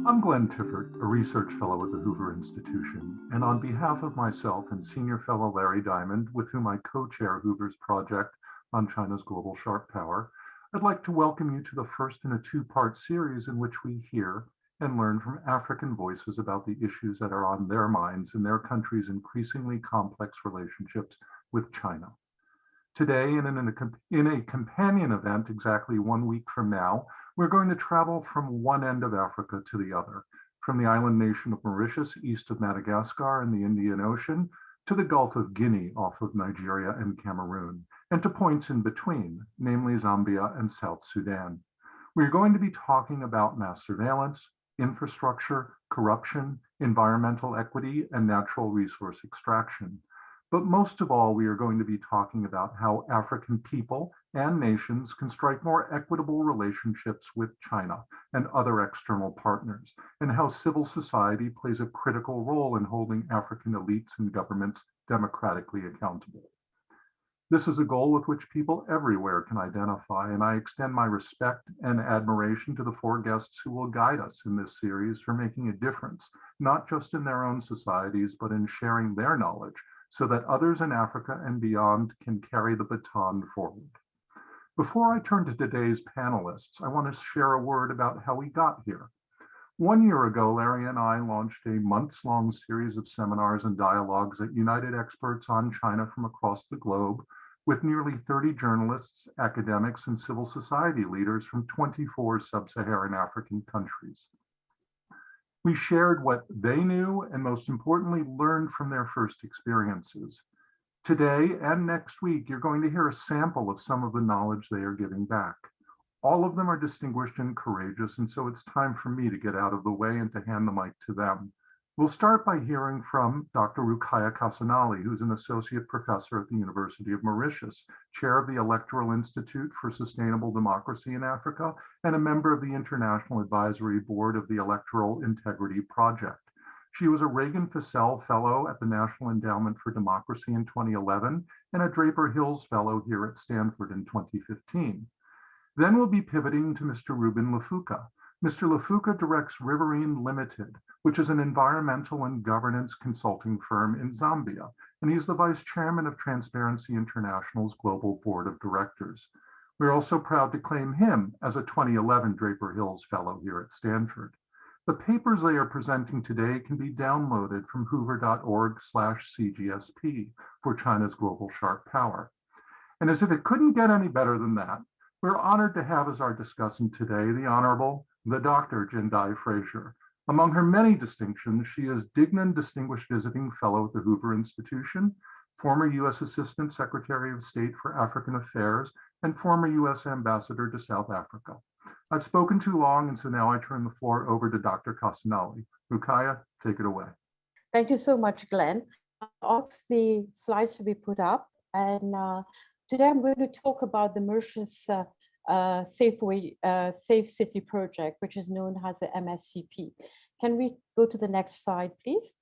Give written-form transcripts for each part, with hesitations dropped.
I'm Glenn Tiffert, a research fellow at the Hoover Institution, and on behalf of myself and senior fellow Larry Diamond, with whom I co-chair Hoover's project on China's global sharp power, I'd like to welcome you to the first in a two-part series in which we hear and learn from African voices about the issues that are on their minds in their country's increasingly complex relationships with China. Today, in a companion event exactly 1 week from now, we're going to travel from one end of Africa to the other, from the island nation of Mauritius east of Madagascar in the Indian Ocean to the Gulf of Guinea off of Nigeria and Cameroon, and to points in between, namely Zambia and South Sudan. We're going to be talking about mass surveillance, infrastructure, corruption, environmental equity, and natural resource extraction. But most of all, we are going to be talking about how African people and nations can strike more equitable relationships with China and other external partners, and how civil society plays a critical role in holding African elites and governments democratically accountable. This is a goal with which people everywhere can identify, and I extend my respect and admiration to the four guests who will guide us in this series for making a difference, not just in their own societies, but in sharing their knowledge so that others in Africa and beyond can carry the baton forward. Before I turn to today's panelists, I want to share a word about how we got here. 1 year ago, Larry and I launched a months-long series of seminars and dialogues that united experts on China from across the globe with nearly 30 journalists, academics, and civil society leaders from 24 sub-Saharan African countries. We shared what they knew and, most importantly, learned from their first experiences. Today and next week, you're going to hear a sample of some of the knowledge they are giving back. All of them are distinguished and courageous, and so it's time for me to get out of the way and to hand the mic to them. We'll start by hearing from Dr. Roukaya Kasenally, who's an associate professor at the University of Mauritius, chair of the Electoral Institute for Sustainable Democracy in Africa, and a member of the International Advisory Board of the Electoral Integrity Project. She was a Reagan-Fussell Fellow at the National Endowment for Democracy in 2011 and a Draper Hills Fellow here at Stanford in 2015. Then we'll be pivoting to Mr. Rueben Lifuka. Mr. Lifuka directs Riverine Ltd, which is an environmental and governance consulting firm in Zambia, and he's the vice chairman of Transparency International's Global Board of Directors. We're also proud to claim him as a 2011 Draper Hills Fellow here at Stanford. The papers they are presenting today can be downloaded from hoover.org/CGSP for China's global sharp power. And as if it couldn't get any better than that, we're honored to have as our discussant today the Honorable, the Dr. Jendai Fraser. Among her many distinctions, she is Dignan Distinguished Visiting Fellow at the Hoover Institution, former U.S. Assistant Secretary of State for African Affairs, and former U.S. Ambassador to South Africa. I've spoken too long, and so now I turn the floor over to Dr. Kasenally. Roukaya, take it away. Thank you so much, Glenn. I'll ask the slides to be put up, and today I'm going to talk about the Mauritius Safe City Project, which is known as the MSCP. Can we go to the next slide, please?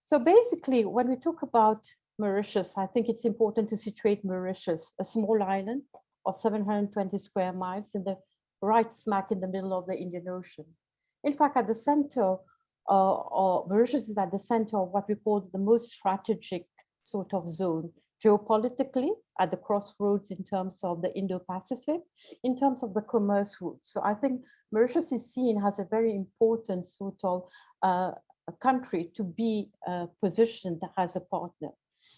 So basically, when we talk about Mauritius, I think it's important to situate Mauritius, a small island of 720 square miles in the right smack in the middle of the Indian Ocean. In fact, at the center, Mauritius is at the center of what we call the most strategic sort of zone, geopolitically at the crossroads in terms of the Indo-Pacific, in terms of the commerce route. So I think Mauritius is seen as a very important sort of a country to be positioned as a partner.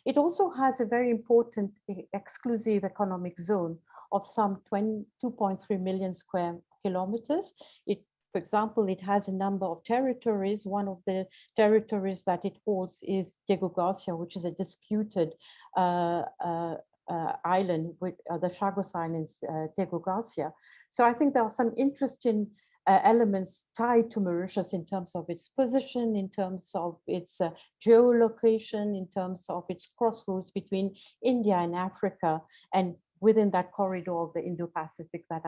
It also has a very important exclusive economic zone of some 2.3 million square kilometers. For example, it has a number of territories. One of the territories that it holds is Diego Garcia, which is a disputed island with the Chagos Islands, Diego Garcia. So I think there are some interesting elements tied to Mauritius in terms of its position, in terms of its geolocation, in terms of its crossroads between India and Africa, and within that corridor of the Indo-Pacific that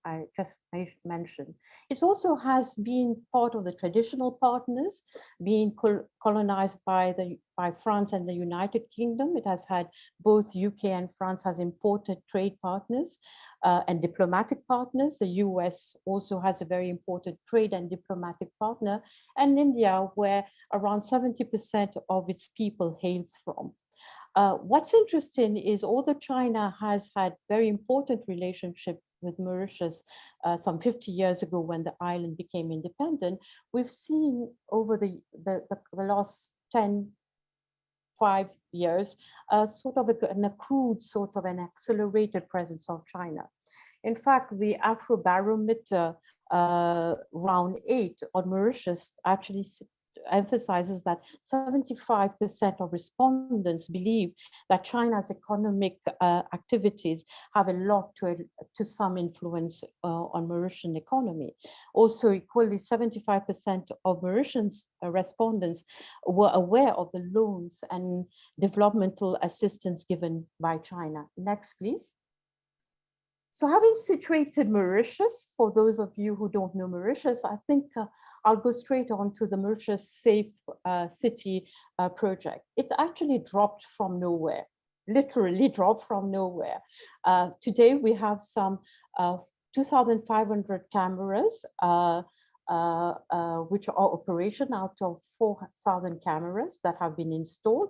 I just mentioned. It also has been part of the traditional partners, being colonized by France and the United Kingdom. It has had both UK and France has imported trade partners and diplomatic partners. The US also has a very important trade and diplomatic partner, and India, where around 70% of its people hails from. What's interesting is although China has had very important relationship with Mauritius some 50 years ago when the island became independent, we've seen over the last 5 years, sort of an accrued, sort of an accelerated presence of China. In fact, the Afrobarometer round 8 on Mauritius actually emphasizes that 75% of respondents believe that China's economic activities have a lot to some influence on Mauritian economy. Also, equally, 75% of Mauritians respondents were aware of the loans and developmental assistance given by China. Next, please. So having situated Mauritius, for those of you who don't know Mauritius, I think I'll go straight on to the Mauritius Safe City Project. It actually dropped from nowhere, literally dropped from nowhere. Today we have some 2,500 cameras, which are operation out of 4,000 cameras that have been installed.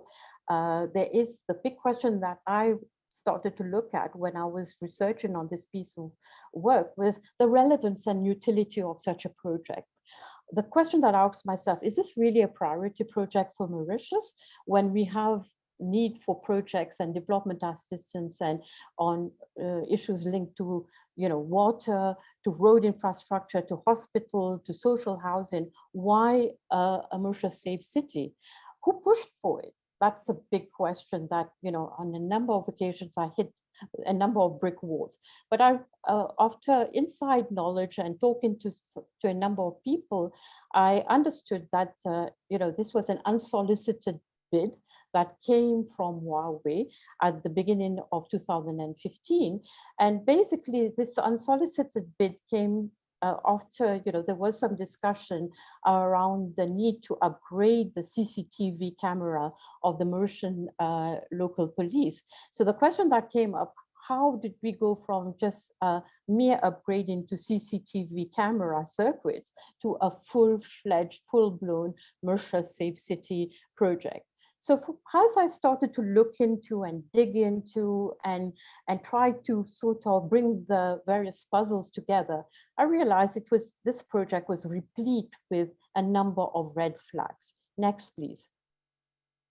There is the big question that I started to look at when I was researching on this piece of work was the relevance and utility of such a project. The question that I asked myself, is this really a priority project for Mauritius when we have need for projects and development assistance and on issues linked to, you know, water, to road infrastructure, to hospital, to social housing? Why a Mauritius Safe City? Who pushed for it? That's a big question that, you know, on a number of occasions I hit a number of brick walls. But after inside knowledge and talking to a number of people, I understood that, you know, this was an unsolicited bid that came from Huawei at the beginning of 2015. And basically this unsolicited bid came after, you know, there was some discussion around the need to upgrade the CCTV camera of the Mauritian local police. So the question that came up, how did we go from just mere upgrading to CCTV camera circuits to a full-fledged, full-blown Mauritius Safe City project? So as I started to look into and dig into and try to sort of bring the various puzzles together, I realized this project was replete with a number of red flags. Next, please.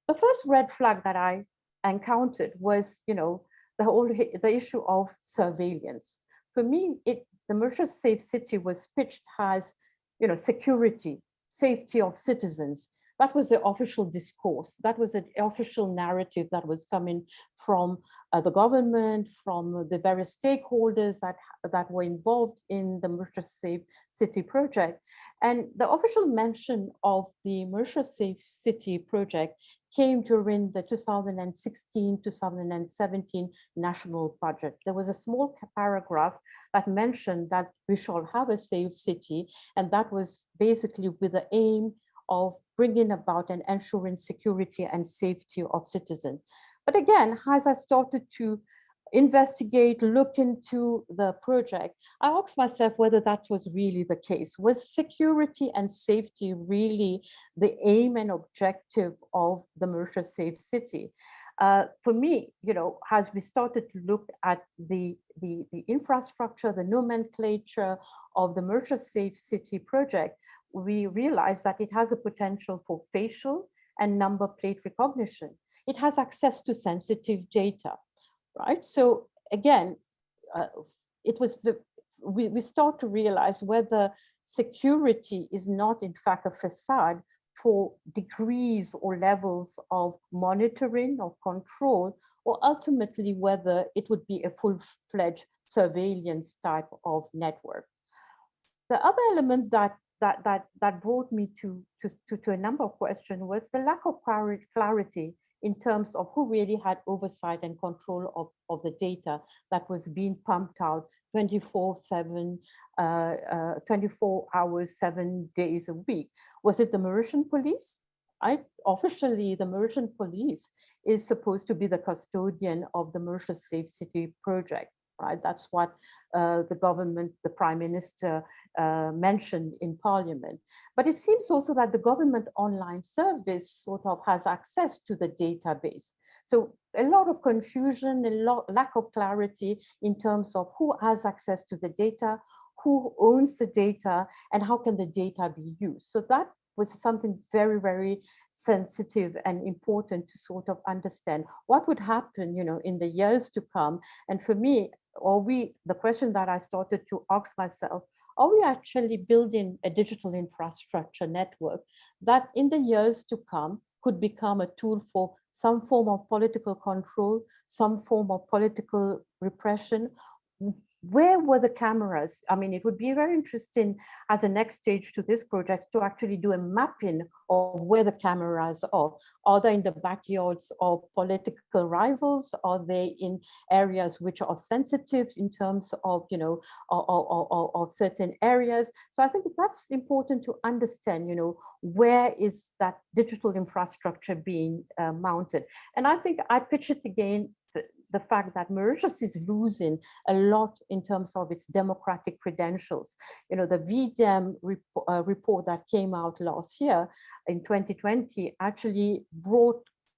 The first red flag that I encountered was, you know, the issue of surveillance. For me, the Mauritius Safe City was pitched as, you know, security, safety of citizens. That was the official discourse. That was the official narrative that was coming from the government, from the various stakeholders that were involved in the Mauritius Safe City project. And the official mention of the Mauritius Safe City project came during the 2016-2017 national budget. There was a small paragraph that mentioned that we shall have a safe city, and that was basically with the aim of bringing about and ensuring security and safety of citizens. But again, as I started to investigate, look into the project, I asked myself whether that was really the case. Was security and safety really the aim and objective of the Mauritius Safe City? For me, you know, as we started to look at the infrastructure, the nomenclature of the Mauritius Safe City project, we realized that it has a potential for facial and number plate recognition. It has access to sensitive data, right? So again, we start to realize whether security is not in fact a facade for degrees or levels of monitoring, of control, or ultimately whether it would be a full-fledged surveillance type of network. The other element that brought me to a number of questions was the lack of clarity in terms of who really had oversight and control of the data that was being pumped out 24/7, 24 hours, 7 days a week. Was it the Mauritian police? Officially, the Mauritian police is supposed to be the custodian of the Mauritius Safe City Project, right? That's what the government, the Prime Minister mentioned in Parliament. But it seems also that the government online service sort of has access to the database. So a lot of confusion, lack of clarity in terms of who has access to the data, who owns the data, and how can the data be used. So that was something very, very sensitive and important to sort of understand what would happen, in the years to come. And for me, the question that I started to ask myself, are we actually building a digital infrastructure network that in the years to come could become a tool for some form of political control, some form of political repression? Where were the cameras? I mean, it would be very interesting as a next stage to this project to actually do a mapping of where the cameras are. Are they in the backyards of political rivals? Are they in areas which are sensitive in terms of, of certain areas? So I think that's important to understand, where is that digital infrastructure being mounted? And I think I pitch it again, the fact that Mauritius is losing a lot in terms of its democratic credentials. The VDEM report that came out last year in 2020 actually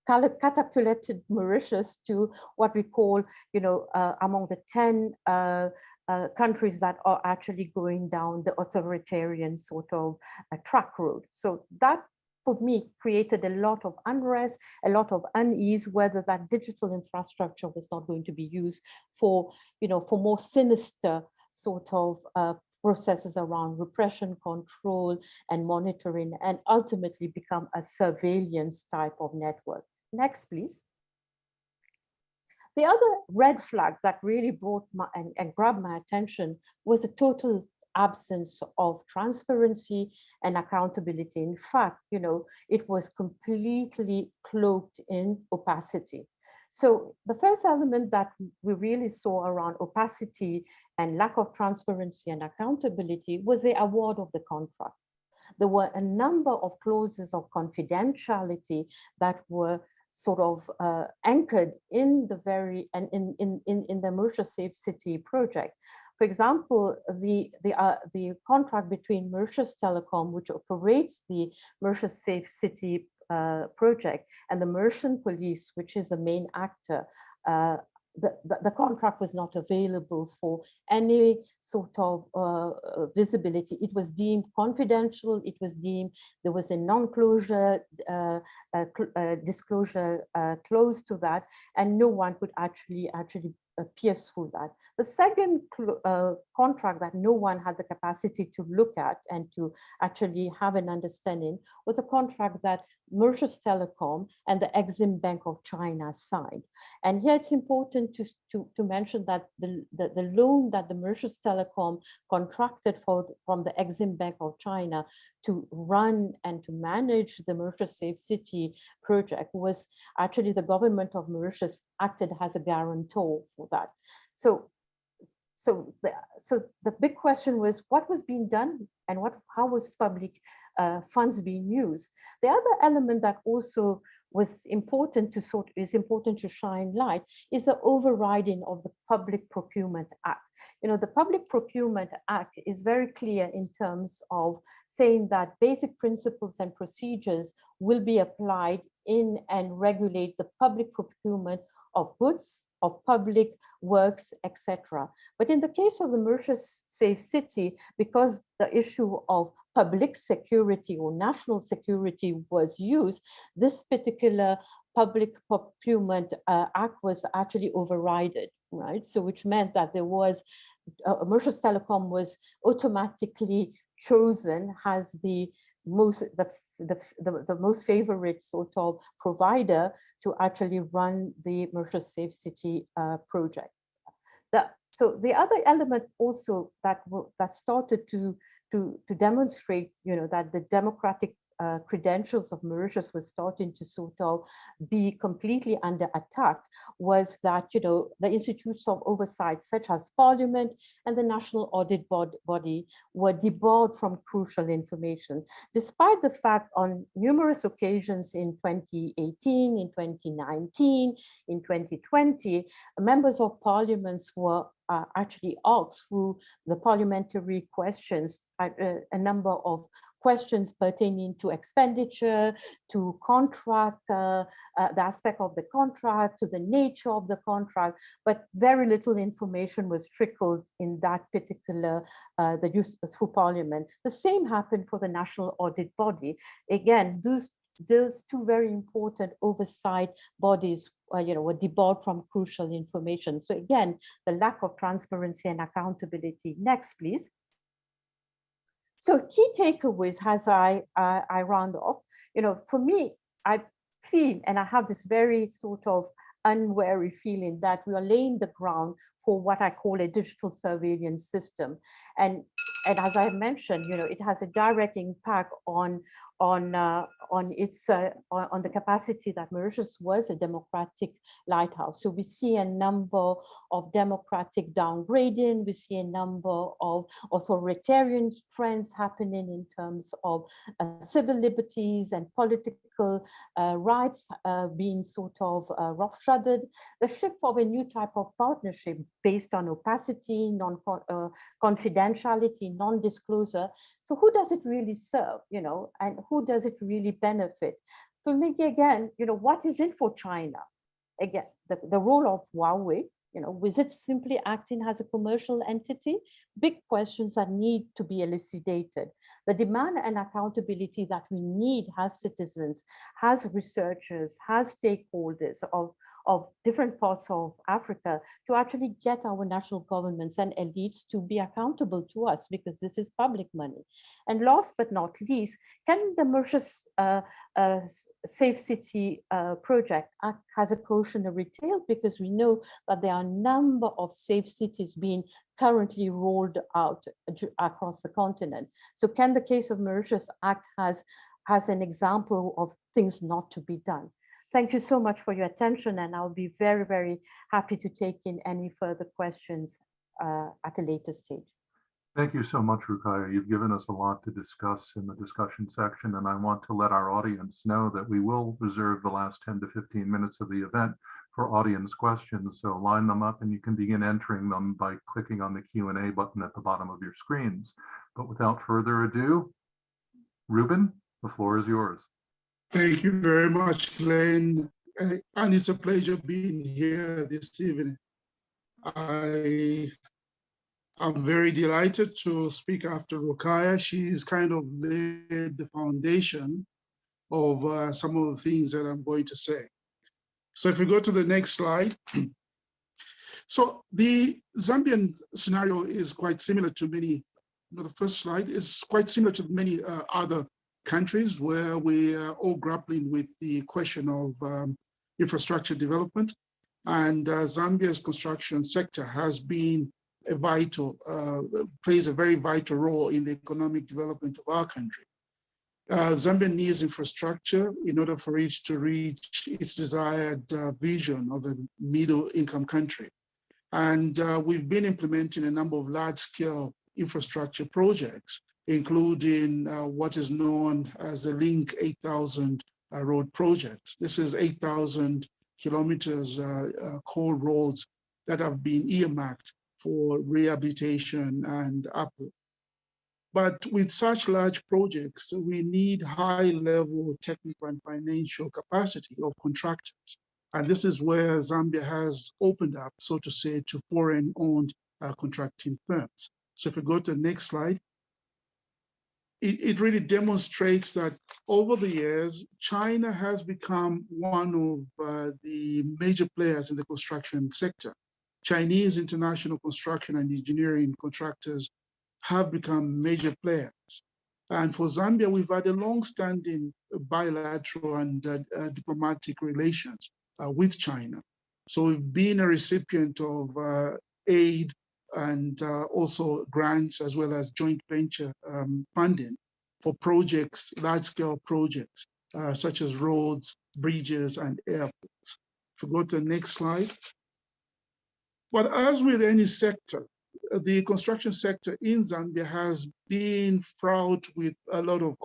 catapulted Mauritius to what we call, among the 10 countries that are actually going down the authoritarian sort of track road. So that, for me, created a lot of unrest, a lot of unease, whether that digital infrastructure was not going to be used for, for more sinister sort of processes around repression, control, and monitoring, and ultimately become a surveillance type of network. Next, please. The other red flag that really brought and grabbed my attention was a total absence of transparency and accountability. In fact, it was completely cloaked in opacity. So the first element that we really saw around opacity and lack of transparency and accountability was the award of the contract. There were a number of clauses of confidentiality that were sort of anchored in the in the Mauritius Safe City project. For example, the contract between Mauritius Telecom, which operates the Mauritius Safe City project, and the Mauritian police, which is the main actor, the contract was not available for any sort of visibility. It was deemed confidential. It was deemed there was a non-closure disclosure clause to that, and no one could actually pierce through that. The second contract that no one had the capacity to look at and to actually have an understanding was a contract that Mauritius Telecom and the Exim Bank of China signed. And here it's important to mention that the loan that the Mauritius Telecom contracted from the Exim Bank of China to run and to manage the Mauritius Safe City project was actually the government of Mauritius acted as a guarantor for that. So the big question was what was being done and how was public funds being used. The other element that also was important to shine light is the overriding of the Public Procurement Act. The Public Procurement Act is very clear in terms of saying that basic principles and procedures will be applied in and regulate the public procurement of goods, of public works, etc. But in the case of the Mauritius Safe City, because the issue of public security or national security was used, this particular Public Procurement Act was actually overridden, right? So which meant that there was, Mauritius Telecom was automatically chosen as the most favorite sort of provider to actually run the Mauritius Safe City project. So the other element also that started to demonstrate, that the democratic credentials of Mauritius was starting to sort of be completely under attack was that, the institutes of oversight, such as Parliament and the National Audit Body, were debarred from crucial information, despite the fact on numerous occasions in 2018, in 2019, in 2020, members of parliaments were actually asked through the parliamentary questions, a number of questions pertaining to expenditure, to contract, the aspect of the contract, to the nature of the contract, but very little information was trickled in that particular, the use through Parliament. The same happened for the National Audit Body. Again, those two very important oversight bodies were debarred from crucial information. So again, the lack of transparency and accountability. Next, please. So key takeaways as I round off, for me, I feel, and I have this very sort of unwary feeling that we are laying the ground for what I call a digital surveillance system. And as I mentioned, it has a direct impact on the capacity that Mauritius was a democratic lighthouse. So we see a number of democratic downgrading. We see a number of authoritarian trends happening in terms of civil liberties and political rights being sort of roughshod. The shift of a new type of partnership based on opacity, confidentiality, non-disclosure. So who does it really serve, and who does it really benefit? For me, again, what is it for China? Again, the role of Huawei, was it simply acting as a commercial entity? Big questions that need to be elucidated. The demand and accountability that we need as citizens, as researchers, as stakeholders of different parts of Africa to actually get our national governments and elites to be accountable to us, because this is public money. And last but not least, can the Mauritius Safe City Project act as a cautionary tale? Because we know that there are a number of safe cities being currently rolled out across the continent. So can the case of Mauritius act as an example of things not to be done? Thank you so much for your attention, and I'll be very, very happy to take in any further questions at a later stage. Thank you so much, Roukaya. You've given us a lot to discuss in the discussion section, and I want to let our audience know that we will reserve the last 10 to 15 minutes of the event for audience questions. So line them up and you can begin entering them by clicking on the Q&A button at the bottom of your screens. But without further ado, Rueben, the floor is yours. Thank you very much, Glenn. And it's a pleasure being here this evening. I'm very delighted to speak after Roukaya. She's kind of laid the foundation of some of the things that I'm going to say. So if we go to the next slide. So the Zambian scenario is quite similar to many, the first slide is quite similar to many other countries where we are all grappling with the question of infrastructure development. And Zambia's construction sector has been plays a very vital role in the economic development of our country. Zambia needs infrastructure in order for it to reach its desired vision of a middle-income country. And we've been implementing a number of large-scale infrastructure projects, including what is known as the Link 8000 road project. This is 8,000 kilometers core roads that have been earmarked for rehabilitation and upgrade. But with such large projects, we need high-level technical and financial capacity of contractors. And this is where Zambia has opened up, so to say, to foreign-owned contracting firms. So if we go to the next slide, it really demonstrates that over the years, China has become one of the major players in the construction sector. Chinese international construction and engineering contractors have become major players. And for Zambia, we've had a long-standing bilateral and diplomatic relations with China. So we've been a recipient of aid and also grants, as well as joint venture funding for projects, large-scale projects, such as roads, bridges, and airports. If we go to the next slide. But as with any sector, the construction sector in Zambia has been fraught with a lot of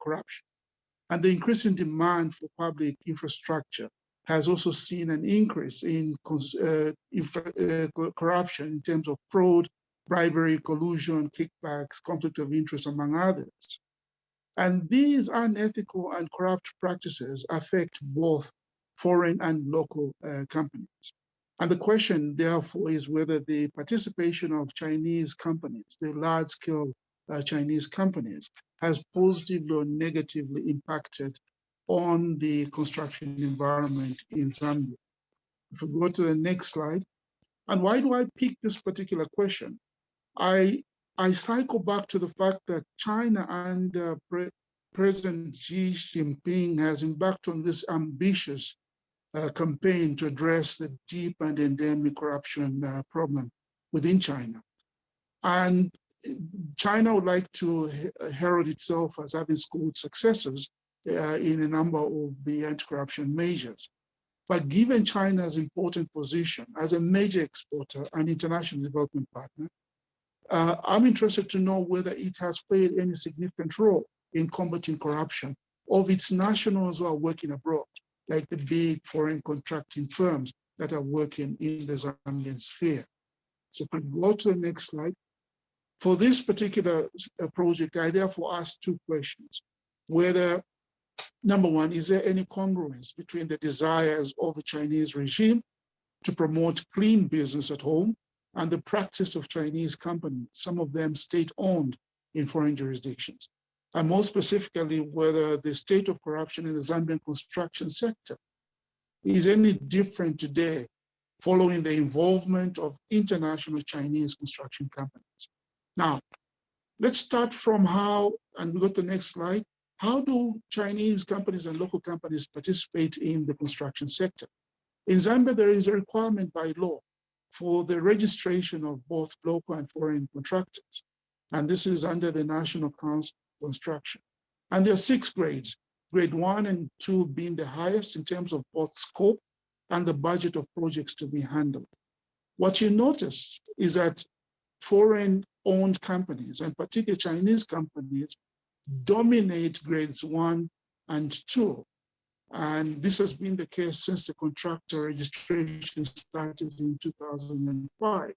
corruption. And the increasing demand for public infrastructure has also seen an increase in corruption in terms of fraud, bribery, collusion, kickbacks, conflict of interest, among others. And these unethical and corrupt practices affect both foreign and local companies. And the question, therefore, is whether the participation of Chinese companies, the large-scale Chinese companies, has positively or negatively impacted on the construction environment in Zambia. If we go to the next slide. And why do I pick this particular question? I cycle back to the fact that China and President Xi Jinping has embarked on this ambitious campaign to address the deep and endemic corruption problem within China. And China would like to herald itself as having scored successes in a number of the anti-corruption measures. But given China's important position as a major exporter and international development partner, I'm interested to know whether it has played any significant role in combating corruption of its nationals who are working abroad, like the big foreign contracting firms that are working in the Zambian sphere. So if we go to the next slide. For this particular project, I therefore asked two questions. Whether, number one, is there any congruence between the desires of the Chinese regime to promote clean business at home and the practice of Chinese companies, some of them state-owned in foreign jurisdictions? And more specifically, whether the state of corruption in the Zambian construction sector is any different today following the involvement of international Chinese construction companies. Now, let's start from how, and we go to the next slide, how do Chinese companies and local companies participate in the construction sector? In Zambia, there is a requirement by law for the registration of both local and foreign contractors. And this is under the National Council of Construction. And there are 6 grades, grade 1 and 2 being the highest in terms of both scope and the budget of projects to be handled. What you notice is that foreign-owned companies, and particularly Chinese companies, dominate grades 1 and 2. And this has been the case since the contractor registration started in 2005.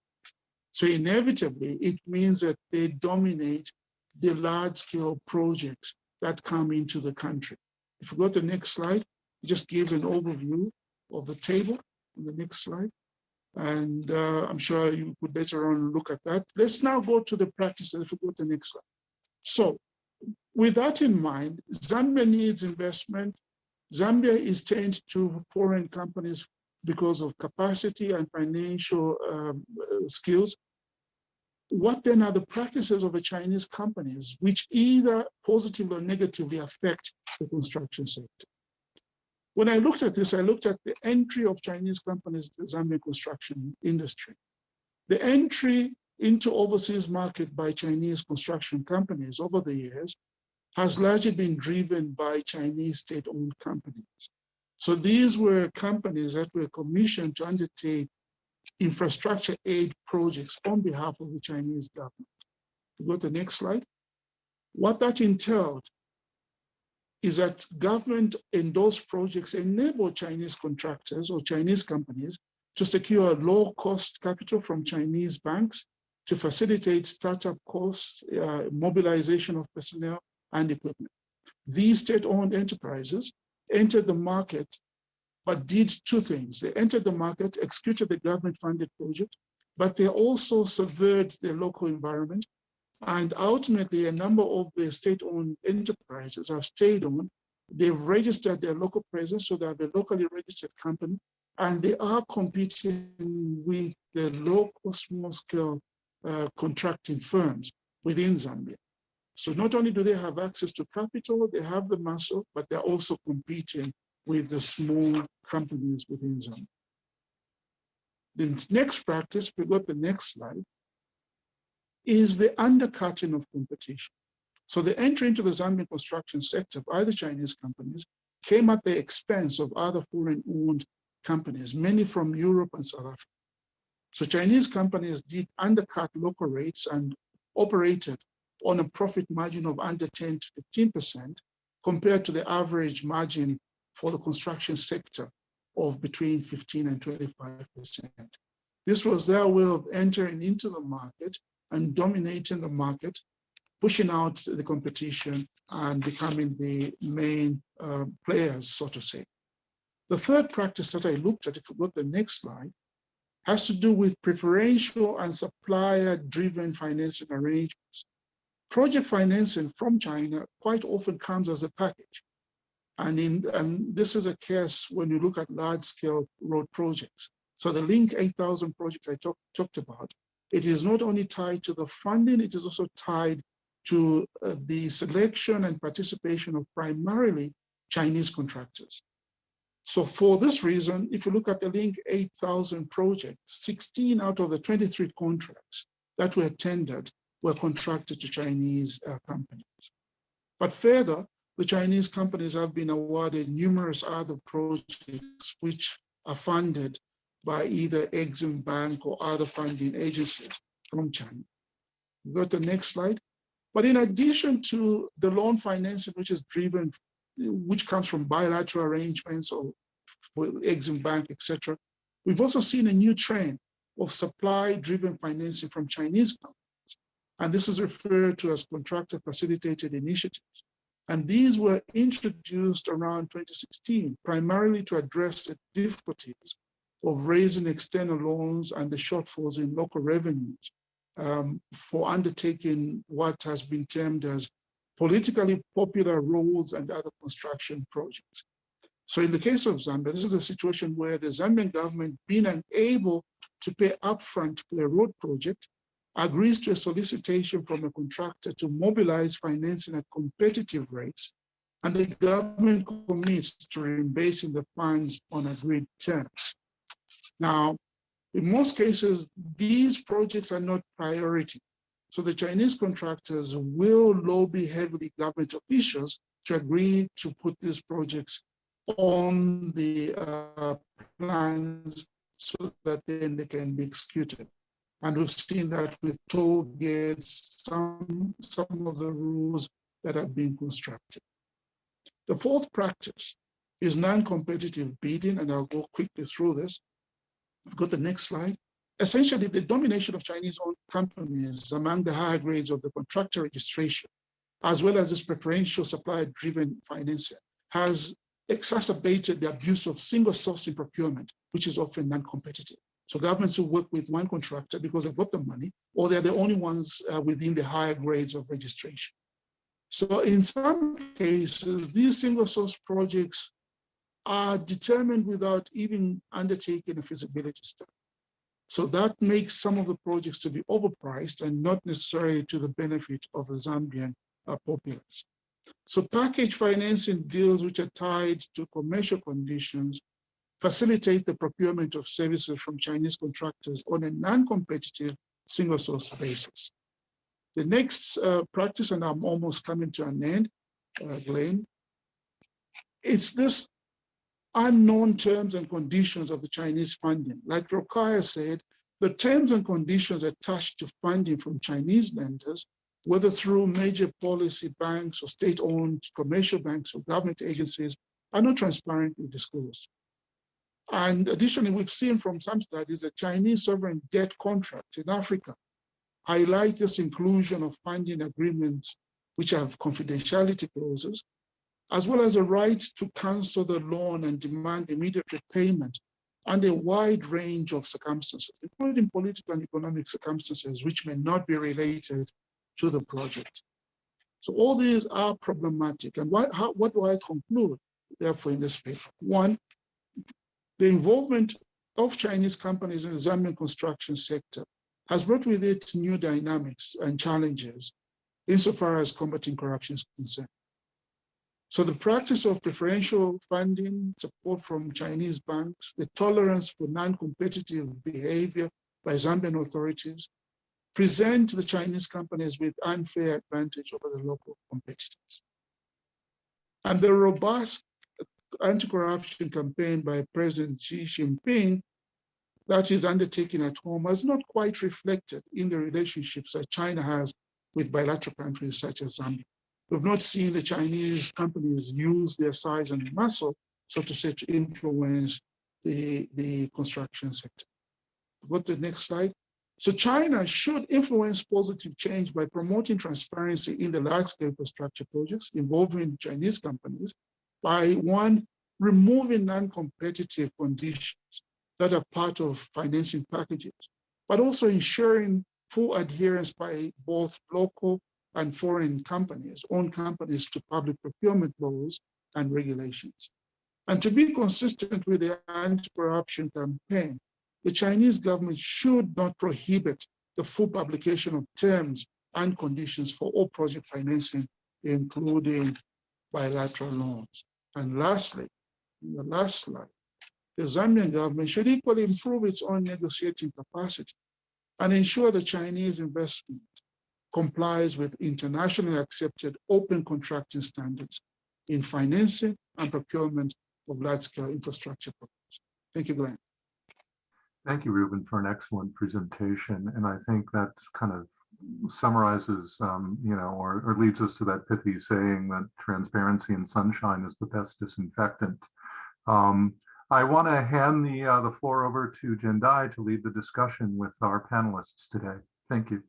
So inevitably, it means that they dominate the large-scale projects that come into the country. If we go to the next slide, it just gives an overview of the table on the next slide. And I'm sure you could later on look at that. Let's now go to the practices. If we go to the next slide. So with that in mind, Zambia needs investment. Zambia is turned to foreign companies because of capacity and financial skills. What then are the practices of the Chinese companies which either positively or negatively affect the construction sector? When I looked at this, I looked at the entry of Chinese companies to the Zambian construction industry. The entry into overseas market by Chinese construction companies over the years has largely been driven by Chinese state-owned companies. So these were companies that were commissioned to undertake infrastructure aid projects on behalf of the Chinese government. Go to the next slide. What that entailed is that government-endorsed projects enable Chinese contractors or Chinese companies to secure low-cost capital from Chinese banks to facilitate startup costs, mobilization of personnel and equipment. These state-owned enterprises entered the market, but did 2 things. They entered the market, executed the government-funded project, but they also subverted the local environment. And ultimately, a number of the state-owned enterprises have stayed on. They've registered their local presence, so they have a locally registered company, and they are competing with the local small-scale contracting firms within Zambia. So not only do they have access to capital, they have the muscle, but they're also competing with the small companies within Zambia. The next practice, if we go to the next slide, is the undercutting of competition. So the entry into the Zambian construction sector by the Chinese companies came at the expense of other foreign-owned companies, many from Europe and South Africa. So Chinese companies did undercut local rates and operated on a profit margin of under 10 to 15% compared to the average margin for the construction sector of between 15 and 25%. This was their way of entering into the market and dominating the market, pushing out the competition and becoming the main players, so to say. The third practice that I looked at, if you go to the next slide, has to do with preferential and supplier-driven financing arrangements. Project financing from China quite often comes as a package. And this is a case when you look at large-scale road projects. So the Link 8000 project I talked about, it is not only tied to the funding, it is also tied to the selection and participation of primarily Chinese contractors. So for this reason, if you look at the Link 8000 project, 16 out of the 23 contracts that were tendered were contracted to Chinese companies. But further, the Chinese companies have been awarded numerous other projects which are funded by either Exim Bank or other funding agencies from China. Go to the next slide. But in addition to the loan financing, which comes from bilateral arrangements or Exim Bank, etc., we've also seen a new trend of supply-driven financing from Chinese companies. And this is referred to as contractor-facilitated initiatives. And these were introduced around 2016, primarily to address the difficulties of raising external loans and the shortfalls in local revenues for undertaking what has been termed as politically popular roads and other construction projects. So in the case of Zambia, this is a situation where the Zambian government, being unable to pay upfront for a road project, agrees to a solicitation from a contractor to mobilize financing at competitive rates, and the government commits to reimbursing the funds on agreed terms. Now, in most cases, these projects are not priority. So the Chinese contractors will lobby heavily government officials to agree to put these projects on the plans so that then they can be executed. And we've seen that with toll gates, some of the rules that have been constructed. The fourth practice is non-competitive bidding, and I'll go quickly through this. Go to the next slide. Essentially, the domination of Chinese-owned companies among the higher grades of the contractor registration, as well as this preferential supplier-driven financing, has exacerbated the abuse of single sourcing procurement, which is often non-competitive. So governments will work with one contractor because they've got the money, or they're the only ones within the higher grades of registration. So in some cases, these single source projects are determined without even undertaking a feasibility study. So that makes some of the projects to be overpriced and not necessarily to the benefit of the Zambian populace. So package financing deals which are tied to commercial conditions facilitate the procurement of services from Chinese contractors on a non-competitive single source basis. The next practice, and I'm almost coming to an end, Glenn, it's this unknown terms and conditions of the Chinese funding. Like Roukaya said, the terms and conditions attached to funding from Chinese lenders, whether through major policy banks or state-owned commercial banks or government agencies, are not transparently disclosed. And additionally, we've seen from some studies that Chinese sovereign debt contracts in Africa highlight this inclusion of funding agreements which have confidentiality clauses, as well as a right to cancel the loan and demand immediate repayment under a wide range of circumstances, including political and economic circumstances, which may not be related to the project. So all these are problematic. And what do I conclude, therefore, in this paper? One, the involvement of Chinese companies in the Zambian construction sector has brought with it new dynamics and challenges insofar as combating corruption is concerned. So the practice of preferential funding, support from Chinese banks, the tolerance for non-competitive behavior by Zambian authorities, present the Chinese companies with unfair advantage over the local competitors. And the robust anti-corruption campaign by President Xi Jinping that is undertaken at home has not quite reflected in the relationships that China has with bilateral countries such as Zambia. We've not seen the Chinese companies use their size and muscle, so to say, to influence the construction sector. Go to the next slide. So China should influence positive change by promoting transparency in the large-scale infrastructure projects involving Chinese companies by, one, removing non-competitive conditions that are part of financing packages, but also ensuring full adherence by both local and foreign companies, owned companies, to public procurement laws and regulations. And to be consistent with the anti-corruption campaign, the Chinese government should not prohibit the full publication of terms and conditions for all project financing, including bilateral loans. And lastly, in the last slide, the Zambian government should equally improve its own negotiating capacity and ensure the Chinese investment complies with internationally accepted open contracting standards in financing and procurement of large-scale infrastructure projects. Thank you, Glenn. Thank you, Ruben, for an excellent presentation. And I think that kind of summarizes, or leads us to that pithy saying that transparency and sunshine is the best disinfectant. I want to hand the floor over to Jendai to lead the discussion with our panelists today. Thank you.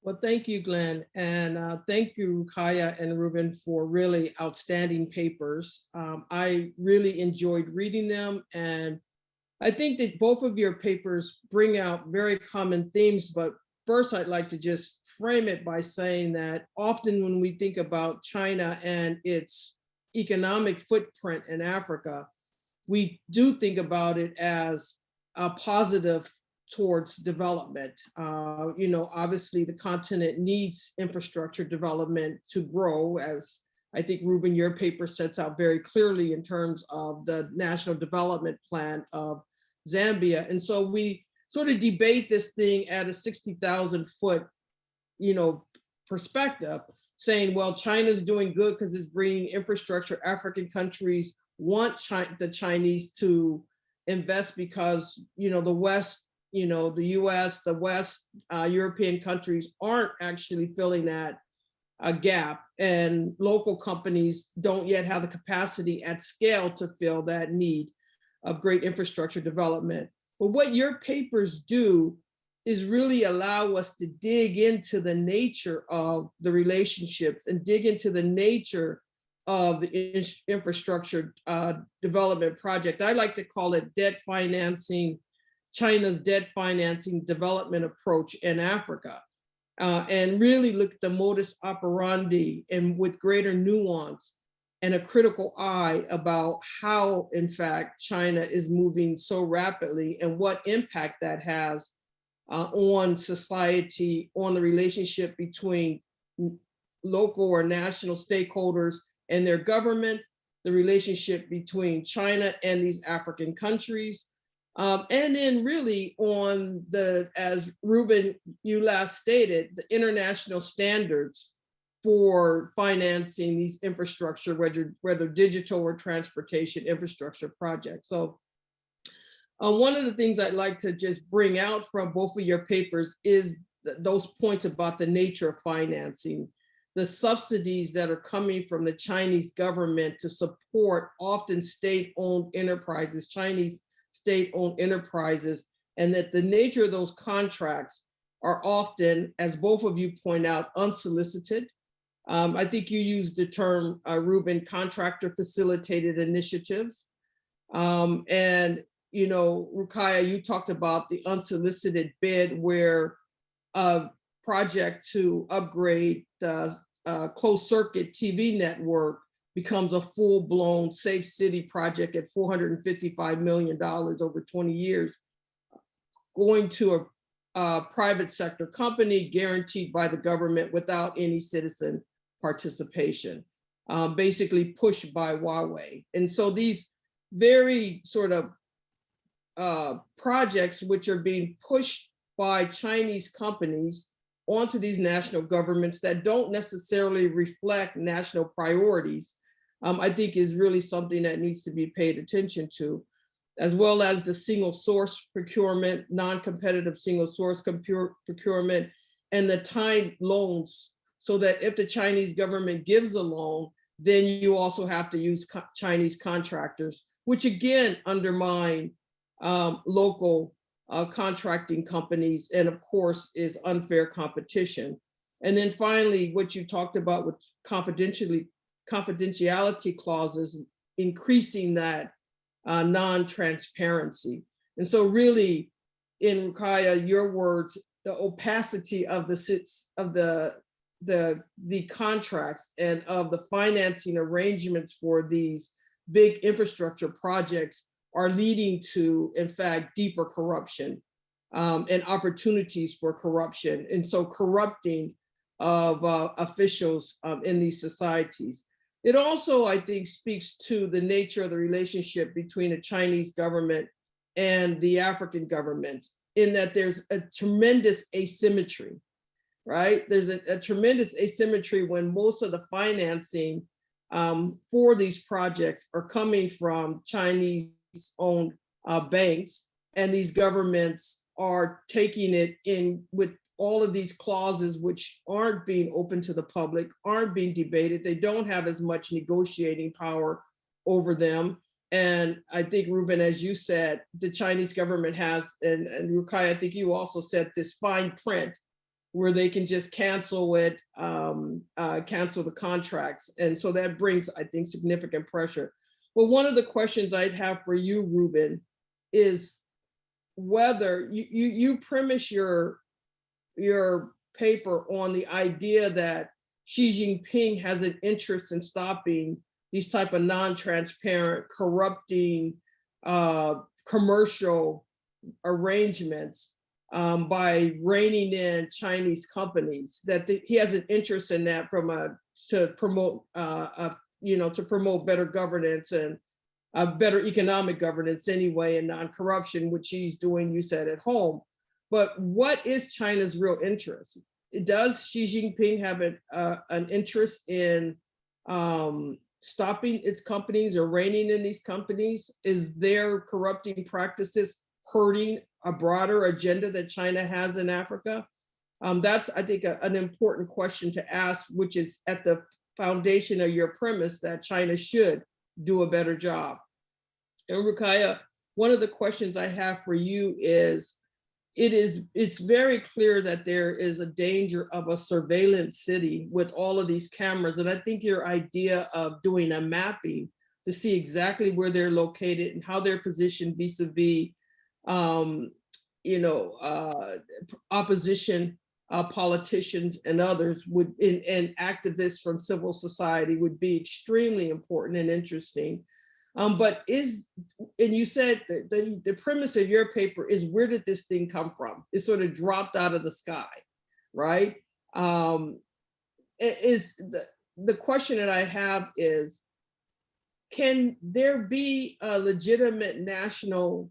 Well, thank you, Glenn. And thank you, Roukaya and Ruben, for really outstanding papers. I really enjoyed reading them. And I think that both of your papers bring out very common themes. But first, I'd like to just frame it by saying that often when we think about China and its economic footprint in Africa, we do think about it as a positive towards development. Obviously the continent needs infrastructure development to grow, as I think, Ruben, your paper sets out very clearly in terms of the National Development Plan of Zambia. And so we sort of debate this thing at a 60,000 foot, perspective, saying, well, China's doing good because it's bringing infrastructure. African countries want the Chinese to invest because, the West, the US, the West, European countries aren't actually filling that gap, and local companies don't yet have the capacity at scale to fill that need of great infrastructure development. But what your papers do is really allow us to dig into the nature of the relationships and dig into the nature of the infrastructure development project. I like to call it debt financing, China's debt financing development approach in Africa, and really look at the modus operandi and with greater nuance and a critical eye about how, in fact, China is moving so rapidly and what impact that has on society, on the relationship between local or national stakeholders and their government, the relationship between China and these African countries, and then really on the, as Ruben, you last stated, the international standards for financing these infrastructure, whether digital or transportation infrastructure projects. So one of the things I'd like to just bring out from both of your papers is those points about the nature of financing, the subsidies that are coming from the Chinese government to support often state-owned enterprises, Chinese state-owned enterprises, and that the nature of those contracts are often, as both of you point out, unsolicited. I think you used the term, Ruben, contractor facilitated initiatives. And, Roukaya, you talked about the unsolicited bid where a project to upgrade the closed circuit TV network becomes a full-blown safe city project at $455 million over 20 years, going to a private sector company guaranteed by the government without any citizen participation, basically pushed by Huawei. And so these very sort of projects which are being pushed by Chinese companies onto these national governments that don't necessarily reflect national priorities, I think is really something that needs to be paid attention to, as well as the single source procurement, non-competitive single source procurement, and the timed loans, so that if the Chinese government gives a loan, then you also have to use Chinese contractors, which again undermine local contracting companies, and of course is unfair competition. And then finally, what you talked about with confidentiality clauses, increasing that non-transparency. And so really, in Roukaya, your words, the opacity of the contracts and of the financing arrangements for these big infrastructure projects are leading to, in fact, deeper corruption and opportunities for corruption. And so corrupting of officials in these societies. It also, I think, speaks to the nature of the relationship between the Chinese government and the African government, in that there's a tremendous asymmetry, right? There's a tremendous asymmetry when most of the financing for these projects are coming from Chinese-owned banks, and these governments are taking it in with all of these clauses which aren't being open to the public, aren't being debated. They don't have as much negotiating power over them. And I think, Rueben, as you said, the Chinese government has, and Roukaya, I think you also said, this fine print where they can just cancel it, cancel the contracts. And so that brings, I think, significant pressure. Well, one of the questions I'd have for you, Rueben, is whether you premise your paper on the idea that Xi Jinping has an interest in stopping these type of non-transparent, corrupting commercial arrangements by reining in Chinese companies, that he has an interest in that to promote better governance and better economic governance anyway, and non-corruption, which he's doing, you said, at home. But what is China's real interest? Does Xi Jinping have an interest in stopping its companies or reining in these companies? Is their corrupting practices hurting a broader agenda that China has in Africa? That's, I think, an important question to ask, which is at the foundation of your premise that China should do a better job. And Roukaya, one of the questions I have for you is, it's very clear that there is a danger of a surveillance city with all of these cameras. And I think your idea of doing a mapping to see exactly where they're located and how they're positioned vis-a-vis, opposition politicians and others and activists from civil society would be extremely important and interesting. And you said that the premise of your paper is, where did this thing come from? It sort of dropped out of the sky, right? The question that I have is, can there be a legitimate national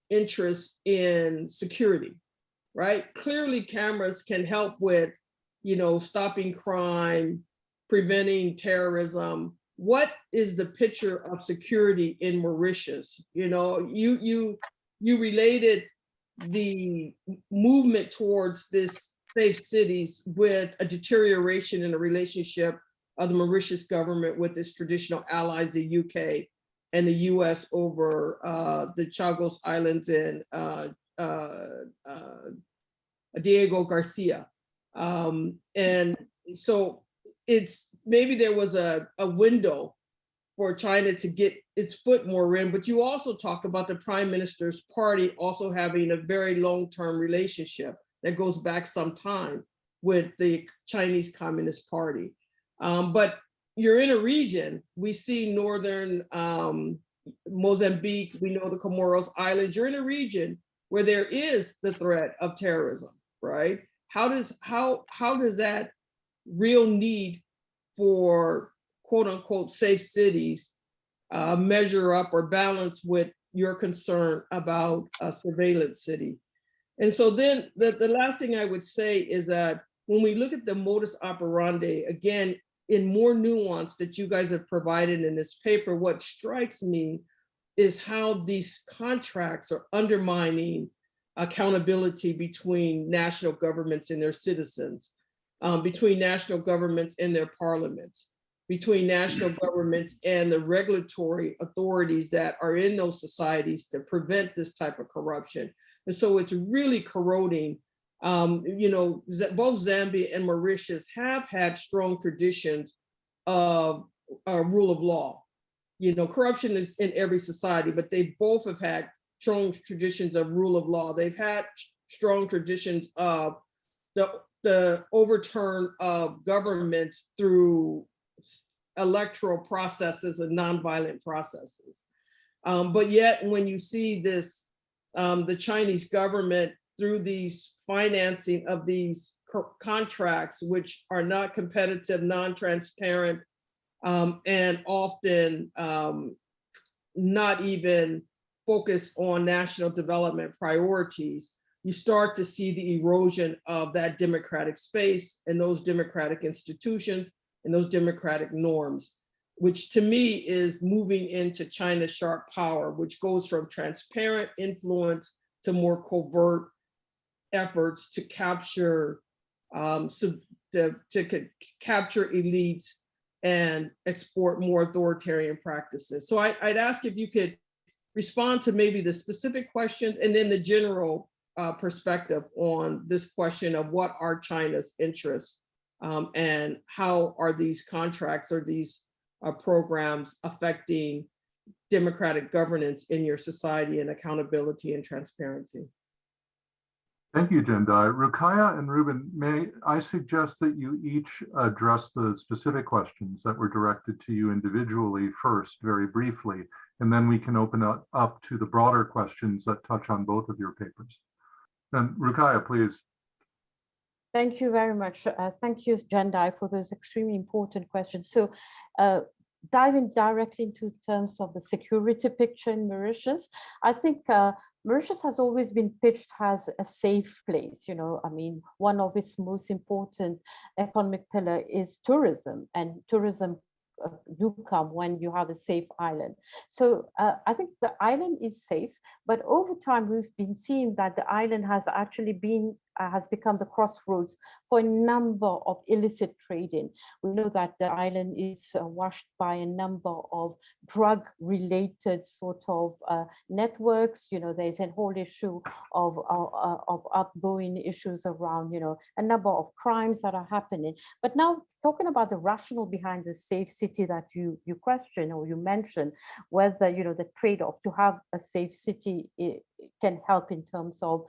interest in security, right? Clearly cameras can help with, stopping crime, preventing terrorism. What is the picture of security in Mauritius? You related the movement towards this safe cities with a deterioration in the relationship of the Mauritius government with its traditional allies, the UK and the US, over the Chagos Islands and Diego Garcia. And so maybe there was a window for China to get its foot more in, but you also talk about the Prime Minister's party also having a very long-term relationship that goes back some time with the Chinese Communist Party. But you're in a region, we see northern Mozambique, we know the Comoros Islands, you're in a region where there is the threat of terrorism, right? How does that real need for quote unquote safe cities measure up or balance with your concern about a surveillance city? And so then the last thing I would say is that when we look at the modus operandi, again, in more nuance that you guys have provided in this paper, what strikes me is how these contracts are undermining accountability between national governments and their citizens, between national governments and their parliaments, between national governments and the regulatory authorities that are in those societies to prevent this type of corruption. And so it's really corroding. You know, both Zambia and Mauritius have had strong traditions of rule of law. You know, corruption is in every society, but they both have had strong traditions of rule of law. They've had strong traditions of the overturn of governments through electoral processes and nonviolent processes. But yet when you see this, the Chinese government through these financing of these contracts, which are not competitive, non-transparent, and often not even focused on national development priorities, you start to see the erosion of that democratic space and those democratic institutions and those democratic norms, which to me is moving into China's sharp power, which goes from transparent influence to more covert efforts to capture capture elites and export more authoritarian practices. So I'd ask if you could respond to maybe the specific questions and then the general perspective on this question of what are China's interests and how are these contracts or these programs affecting democratic governance in your society and accountability and transparency. Thank you, Jendai. Roukaya and Rueben, may I suggest that you each address the specific questions that were directed to you individually first, very briefly, and then we can open up to the broader questions that touch on both of your papers. And Roukaya, please. Thank you very much. Thank you, Jendai, for those extremely important questions. So diving directly into terms of the security picture in Mauritius, I think Mauritius has always been pitched as a safe place. You know, I mean, one of its most important economic pillar is tourism, and tourism do come when you have a safe island. So I think the island is safe, but over time we've been seeing that the island has actually been has become the crossroads for a number of illicit trading. We know that the island is washed by a number of drug-related sort of networks. You know, there's a whole issue of upgoing issues around, you know, a number of crimes that are happening. But now talking about the rationale behind the safe city that you question or you mentioned, whether, you know, the trade-off to have a safe city can help in terms of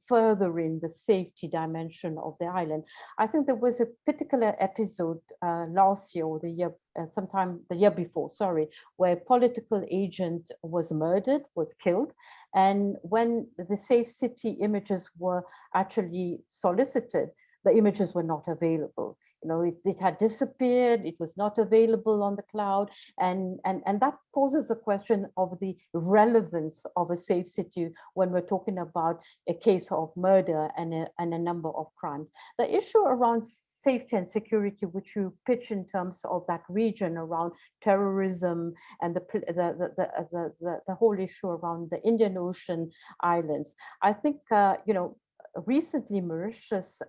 furthering the safety dimension of the island. I think there was a particular episode last year or the year, sometime the year before, sorry, where a political agent was murdered, was killed. And when the safe city images were actually solicited, the images were not available. You know, it had disappeared, it was not available on the cloud. And that poses a question of the relevance of a safe city when we're talking about a case of murder and a number of crimes. The issue around safety and security, which you pitch in terms of that region around terrorism and the whole issue around the Indian Ocean islands, I think, you know, recently Mauritius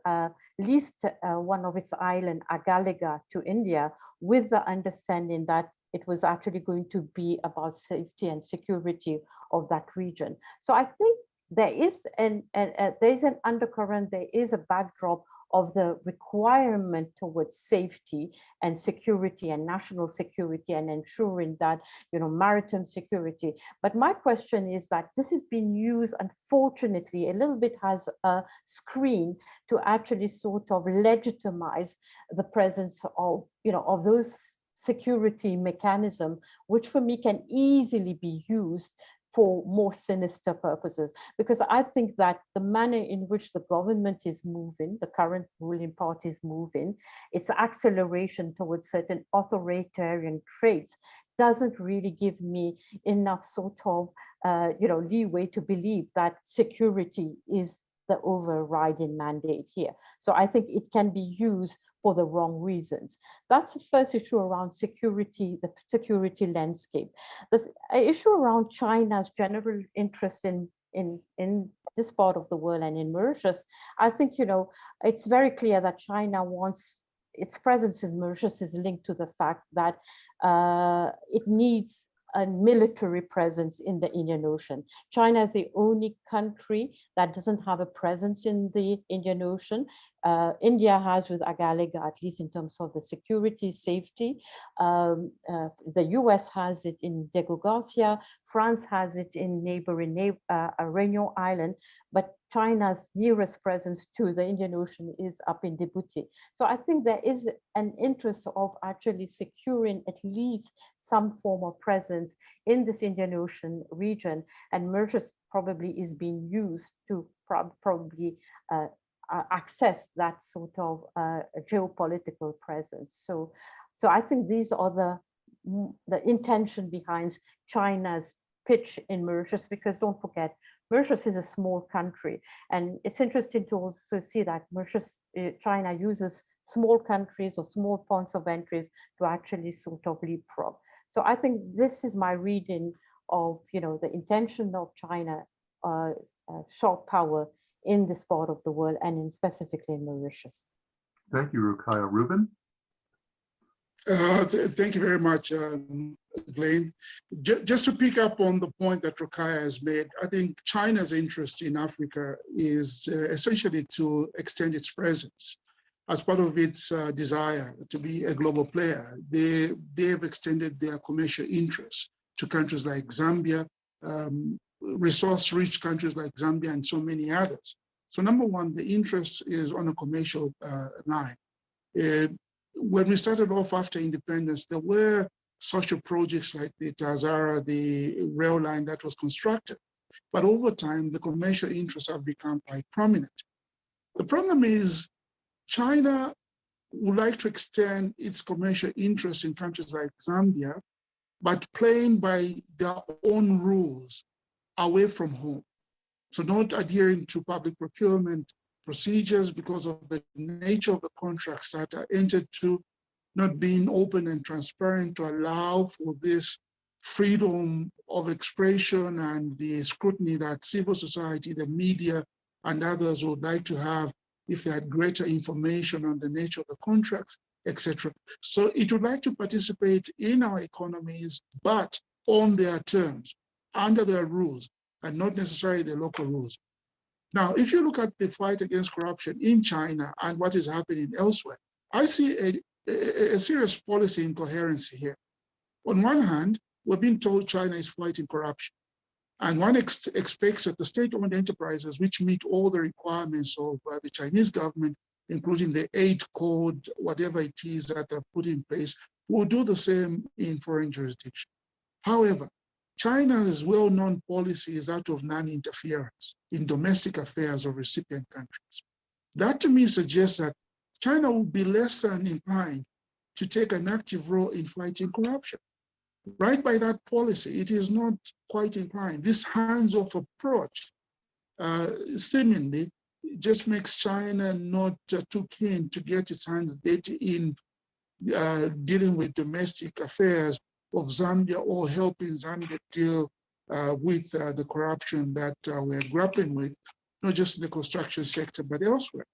leased one of its island, Agaliga, to India with the understanding that it was actually going to be about safety and security of that region. So I think there is an undercurrent, there is a backdrop of the requirement towards safety and security and national security and ensuring that, you know, maritime security. But my question is that this has been used, unfortunately, a little bit as a screen to actually sort of legitimize the presence of, you know, of those security mechanism, which for me can easily be used for more sinister purposes, because I think that the manner in which the government is moving, the current ruling party is moving, its acceleration towards certain authoritarian traits doesn't really give me enough sort of leeway to believe that security is the overriding mandate here. So I think it can be used for the wrong reasons. That's the first issue around security, the security landscape. The issue around China's general interest in this part of the world and in Mauritius, I think, it's very clear that China wants its presence in Mauritius is linked to the fact that it needs a military presence in the Indian Ocean. China is the only country that doesn't have a presence in the Indian Ocean. India has with Agaliga, at least in terms of the security, safety. The US has it in Diego Garcia. France has it in neighboring Réunion Island, but China's nearest presence to the Indian Ocean is up in Djibouti. So I think there is an interest of actually securing at least some form of presence in this Indian Ocean region, and Mauritius probably is being used to probably access that sort of geopolitical presence. So I think these are the intention behind China's pitch in Mauritius, because don't forget, Mauritius is a small country, and it's interesting to also see that Mauritius, China uses small countries or small points of entries to actually sort of leapfrog. So I think this is my reading of the intention of China short power in this part of the world, and specifically in Mauritius. Thank you, Roukaya. Rueben? Thank you very much, Glenn. Just to pick up on the point that Roukaya has made, I think China's interest in Africa is essentially to extend its presence as part of its desire to be a global player. They have extended their commercial interests to countries like Zambia, resource-rich countries like Zambia, and so many others. So number one, the interest is on a commercial line. When we started off after independence, there were social projects like the Tazara, the rail line that was constructed. But over time, the commercial interests have become quite prominent. The problem is China would like to extend its commercial interests in countries like Zambia, but playing by their own rules away from home. So not adhering to public procurement procedures because of the nature of the contracts that are entered to, not being open and transparent to allow for this freedom of expression and the scrutiny that civil society, the media, and others would like to have if they had greater information on the nature of the contracts, etc. So it would like to participate in our economies, but on their terms, under their rules, and not necessarily the local rules. Now, if you look at the fight against corruption in China and what is happening elsewhere, I see a serious policy incoherency here. On one hand, we're being told China is fighting corruption. And one expects that the state-owned enterprises, which meet all the requirements of the Chinese government, including the 8 code, whatever it is that are put in place, will do the same in foreign jurisdiction. However, China's well-known policy is that of non-interference in domestic affairs of recipient countries. That to me suggests that China will be less than inclined to take an active role in fighting corruption. Right by that policy, it is not quite inclined. This hands-off approach seemingly just makes China not too keen to get its hands dirty in dealing with domestic affairs of Zambia or helping Zambia deal with the corruption that we're grappling with, not just in the construction sector, but elsewhere.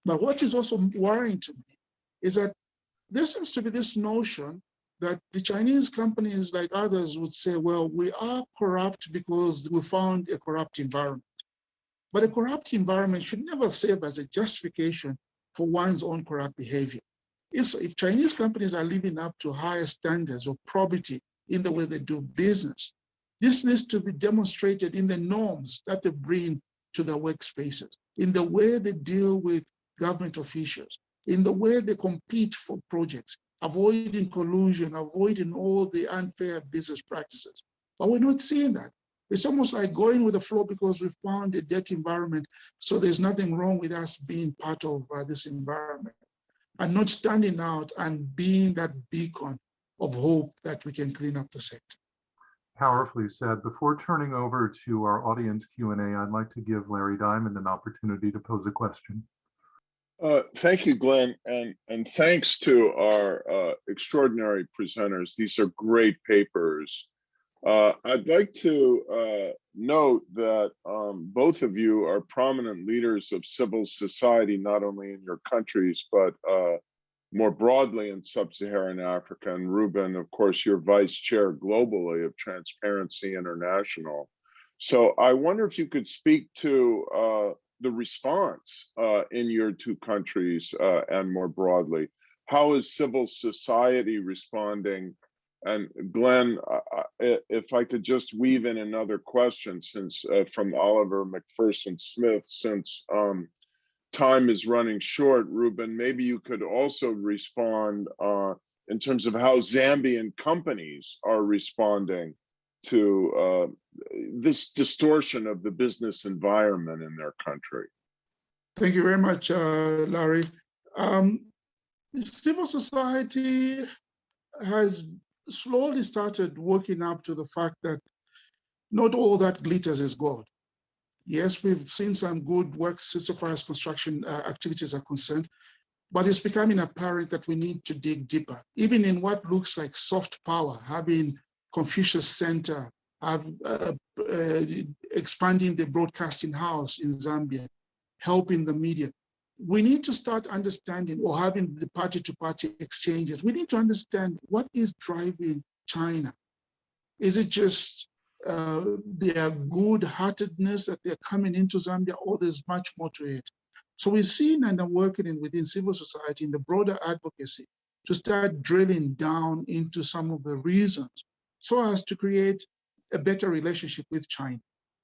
But what is also worrying to me is that there seems to be this notion that the Chinese companies, like others, would say, well, we are corrupt because we found a corrupt environment. But a corrupt environment should never serve as a justification for one's own corrupt behavior. If Chinese companies are living up to higher standards of probity in the way they do business, this needs to be demonstrated in the norms that they bring to their workspaces, in the way they deal with government officials, in the way they compete for projects, avoiding collusion, avoiding all the unfair business practices. But we're not seeing that. It's almost like going with the flow because we found a dirty environment. So there's nothing wrong with us being part of this environment and not standing out and being that beacon of hope that we can clean up the sector. Powerfully said. Before turning over to our audience Q&A, I'd like to give Larry Diamond an opportunity to pose a question. Thank you, Glenn, and thanks to our extraordinary presenters. These are great papers. I'd like to note that both of you are prominent leaders of civil society, not only in your countries, but more broadly in sub-Saharan Africa. And Rueben, of course, you're vice chair globally of Transparency International. So I wonder if you could speak to the response in your two countries and more broadly. How is civil society responding? And Glenn, if I could just weave in another question since from Oliver McPherson Smith, since time is running short, Rueben, maybe you could also respond in terms of how Zambian companies are responding to this distortion of the business environment in their country. Thank you very much, Larry. Civil society has slowly started working up to the fact that not all that glitters is gold. Yes, we've seen some good work so far as construction activities are concerned, but it's becoming apparent that we need to dig deeper, even in what looks like soft power, having Confucius Center, expanding the broadcasting house in Zambia, helping the media. We need to start understanding, or having the party-to-party exchanges. We need to understand what is driving China. Is it just their good-heartedness that they're coming into Zambia, or there's much more to it? So we're seeing and are working within civil society in the broader advocacy to start drilling down into some of the reasons so as to create a better relationship with China.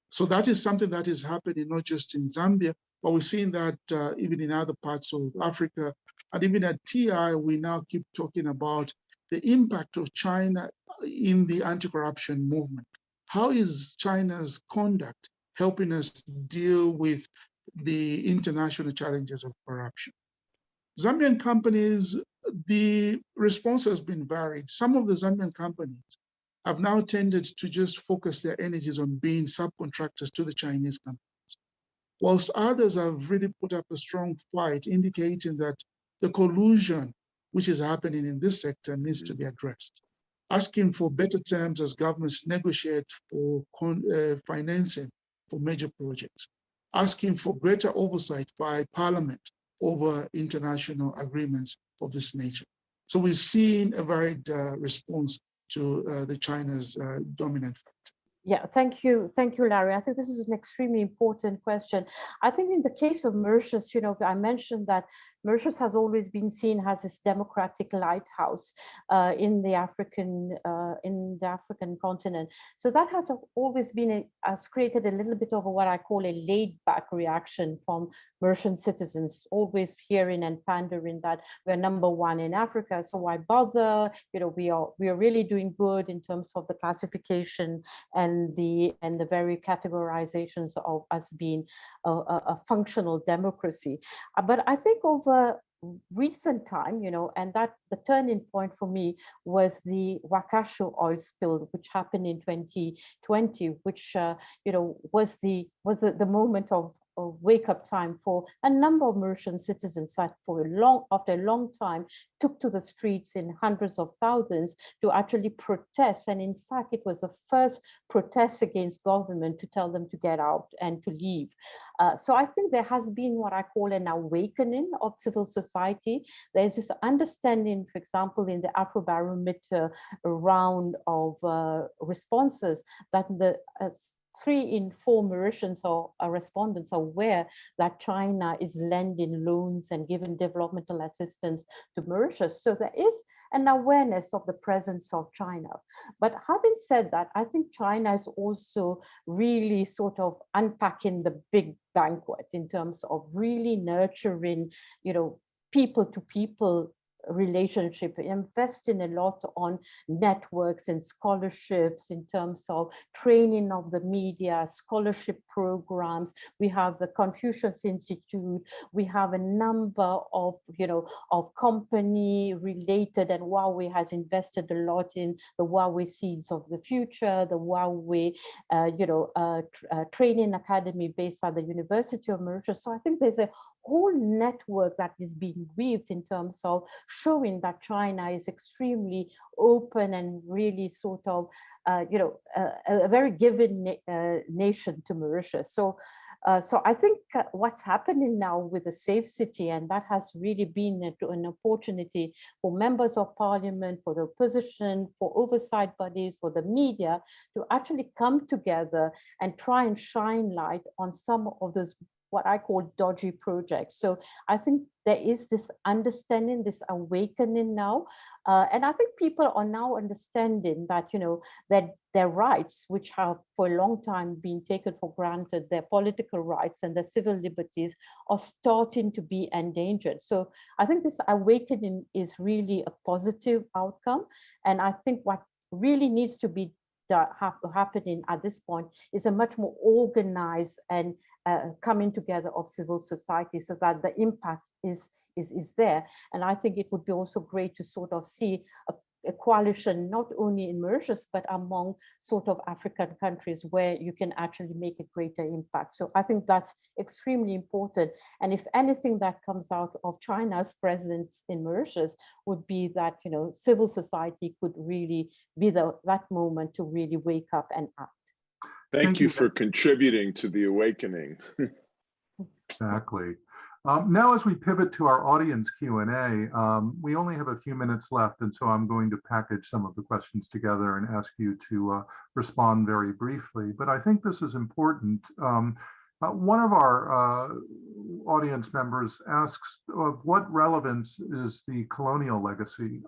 So that is something that is happening not just in Zambia, but we're seeing that even in other parts of Africa. And even at TI, we now keep talking about the impact of China in the anti-corruption movement. How is China's conduct helping us deal with the international challenges of corruption? Zambian companies, the response has been varied. Some of the Zambian companies have now tended to just focus their energies on being subcontractors to the Chinese companies, whilst others have really put up a strong fight, indicating that the collusion which is happening in this sector needs to be addressed, asking for better terms as governments negotiate for financing for major projects, asking for greater oversight by Parliament over international agreements of this nature. So we've seen a varied response to the China's dominant factor. Yeah, thank you, Larry. I think this is an extremely important question. I think in the case of Mauritius, I mentioned that Mauritius has always been seen as this democratic lighthouse in the African continent. So that has always been has created a little bit of what I call a laid-back reaction from Mauritian citizens, always hearing and pandering that we're #1 in Africa, so why bother? We are really doing good in terms of the classification and the very categorizations of us being a functional democracy. But I think over recent time, and that the turning point for me was the Wakasho oil spill, which happened in 2020, which was the moment of wake-up time for a number of Mauritian citizens that after a long time took to the streets in hundreds of thousands to actually protest. And in fact, it was the first protest against government to tell them to get out and to leave. So I think there has been what I call an awakening of civil society. There's this understanding, for example, in the Afrobarometer round of responses that the 3 in 4 Mauritians or respondents are aware that China is lending loans and giving developmental assistance to Mauritius. So there is an awareness of the presence of China. But having said that, I think China is also really sort of unpacking the big banquet in terms of really nurturing, people to people relationship, investing a lot on networks and scholarships in terms of training of the media, scholarship programs. We have the Confucius Institute. We have a number of, of company related, and Huawei has invested a lot in the Huawei Seeds of the Future, the Huawei, training academy based at the University of Mauritius. So I think there's a whole network that is being weaved in terms of showing that China is extremely open and really sort of, a very giving nation to Mauritius. So I think what's happening now with the Safe City, and that has really been an opportunity for members of parliament, for the opposition, for oversight bodies, for the media to actually come together and try and shine light on some of those what I call dodgy projects. So I think there is this understanding, this awakening now. And I think people are now understanding that, that their rights, which have for a long time been taken for granted, their political rights and their civil liberties are starting to be endangered. So I think this awakening is really a positive outcome. And I think what really needs to be happening at this point is a much more organized and coming together of civil society so that the impact is there. And I think it would be also great to sort of see a coalition, not only in Mauritius, but among sort of African countries where you can actually make a greater impact. So I think that's extremely important. And if anything that comes out of China's presence in Mauritius would be that, civil society could really be that moment to really wake up and act. Thank you for contributing to the awakening. Exactly. Now, as we pivot to our audience Q&A, we only have a few minutes left, and so I'm going to package some of the questions together and ask you to respond very briefly. But I think this is important. One of our audience members asks, of what relevance is the colonial legacy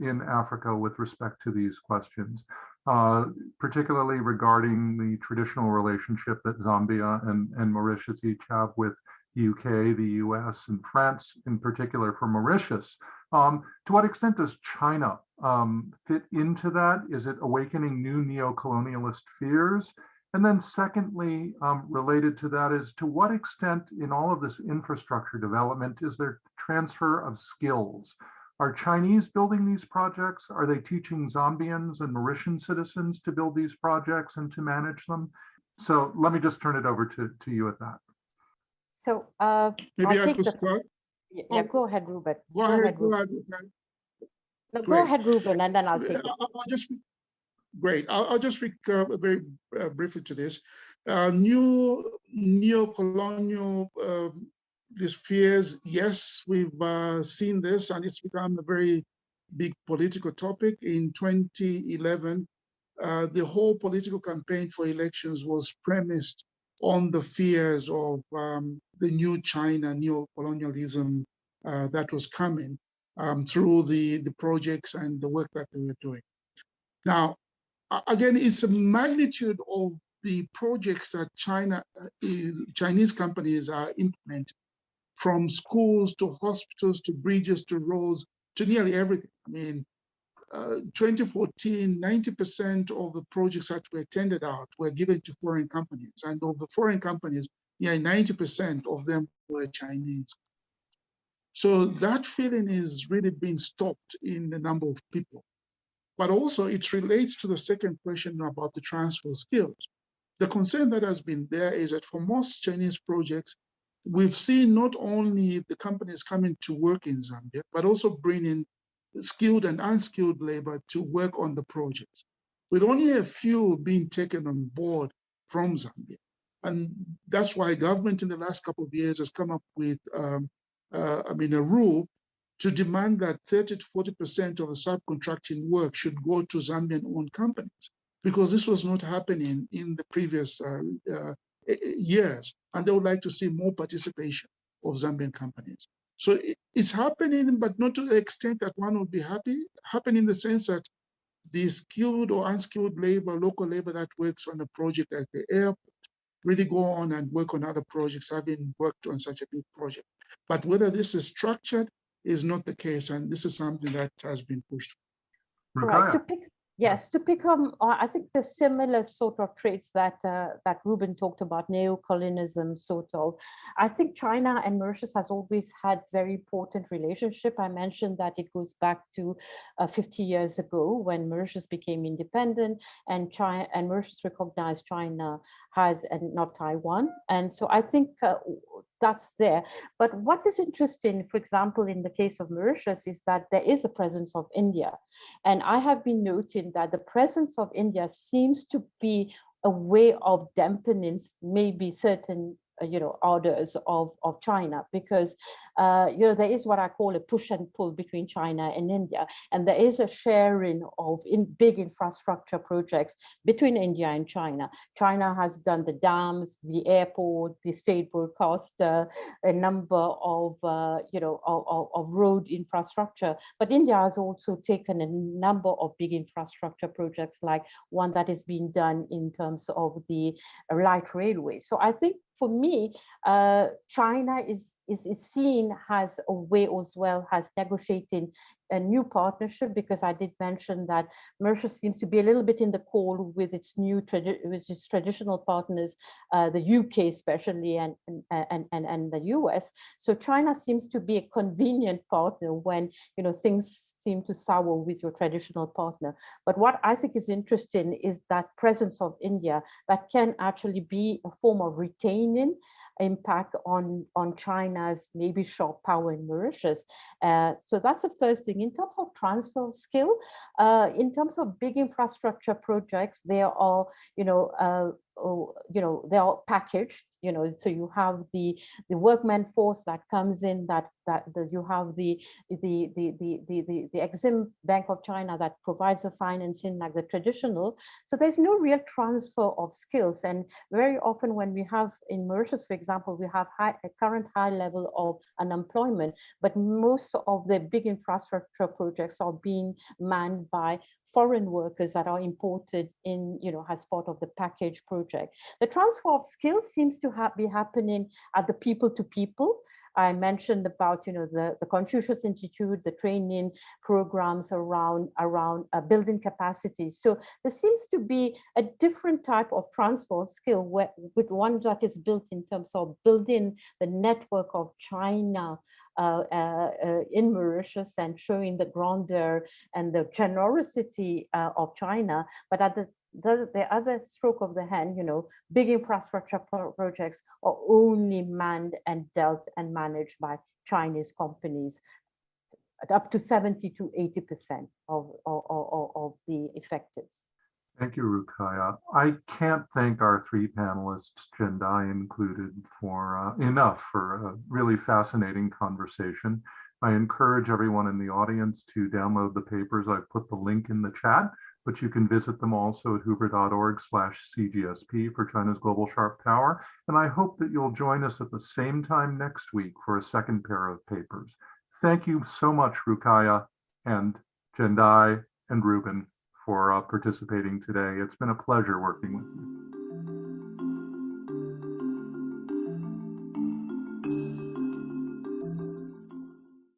in Africa with respect to these questions, particularly regarding the traditional relationship that Zambia and Mauritius each have with the UK, the US, and France in particular for Mauritius. To what extent does China fit into that? Is it awakening new neo-colonialist fears? And then secondly, related to that is, to what extent in all of this infrastructure development is there transfer of skills? Are Chinese building these projects? Are they teaching Zambians and Mauritian citizens to build these projects and to manage them? So let me just turn it over to you at that. So maybe I could start. Yeah, go ahead, Rueben. Go ahead. No, go ahead, Rueben, and then I'll take it. Great. I'll just speak very briefly to this. New neo-colonial these fears, yes, we've seen this, and it's become a very big political topic. In 2011, the whole political campaign for elections was premised on the fears of the new China, neo-colonialism that was coming through the projects and the work that they were doing. Now, again, it's a magnitude of the projects that Chinese companies are implementing, from schools to hospitals to bridges to roads to nearly everything. I mean, 2014, 90% of the projects that were tendered out were given to foreign companies, and of the foreign companies, 90% of them were Chinese. So that feeling is really being stopped in the number of people. But also it relates to the second question about the transfer of skills. The concern that has been there is that for most Chinese projects, we've seen not only the companies coming to work in Zambia, but also bringing skilled and unskilled labor to work on the projects, with only a few being taken on board from Zambia. And that's why government in the last couple of years has come up with a rule to demand that 30 to 40% of the subcontracting work should go to Zambian-owned companies, because this was not happening in the previous years, and they would like to see more participation of Zambian companies. So it's happening, but not to the extent that one would be happy. Happening in the sense that the skilled or unskilled labor, local labor that works on a project at the airport, really go on and work on other projects, having worked on such a big project. But whether this is structured is not the case. And this is something that has been pushed. Right. Roukaya. Yes, to pick up, I think the similar sort of traits that that Ruben talked about, neocolonialism, sort of. I think China and Mauritius has always had very important relationship. I mentioned that it goes back to 50 years ago when Mauritius became independent, and China and Mauritius recognized China as, and not Taiwan. And so I think that's there. But what is interesting, for example, in the case of Mauritius, is that there is a presence of India. And I have been noting that the presence of India seems to be a way of dampening maybe certain orders of China, because there is what I call a push and pull between China and India, and there is a sharing of big infrastructure projects between India and China. China has done the dams, the airport, the state broadcaster, a number of of road infrastructure, but India has also taken a number of big infrastructure projects, like one that is being done in terms of the light railway. So I think for me, China is seen as a way as well as negotiating a new partnership, because I did mention that Mauritius seems to be a little bit in the cold with its traditional partners, the UK especially, and the US. So China seems to be a convenient partner when things seem to sour with your traditional partner. But what I think is interesting is that presence of India that can actually be a form of retaining impact on China's maybe sharp power in Mauritius. So that's the first thing. In terms of transfer of skill, in terms of big infrastructure projects, there are they are packaged. So you have the workman force that comes in, that you have the Exim Bank of China that provides the financing like the traditional. So there's no real transfer of skills, and very often when we have in Mauritius, for example, we have a current high level of unemployment, but most of the big infrastructure projects are being manned by foreign workers that are imported in, as part of the package project. The transfer of skills seems to be happening at the people to people. I mentioned about, the Confucius Institute, the training programs around building capacity. So there seems to be a different type of transfer of skill, with one that is built in terms of building the network of China in Mauritius and showing the grandeur and the generosity of China, but at the other stroke of the hand, big infrastructure projects are only manned and dealt and managed by Chinese companies, up to 70 to 80% of the effectives. Thank you, Roukaya. I can't thank our three panelists, Jendai included, for enough for a really fascinating conversation. I encourage everyone in the audience to download the papers. I've put the link in the chat, but you can visit them also at hoover.org/CGSP for China's Global Sharp Power. And I hope that you'll join us at the same time next week for a second pair of papers. Thank you so much, Roukaya and Jendai and Rueben, for participating today. It's been a pleasure working with you.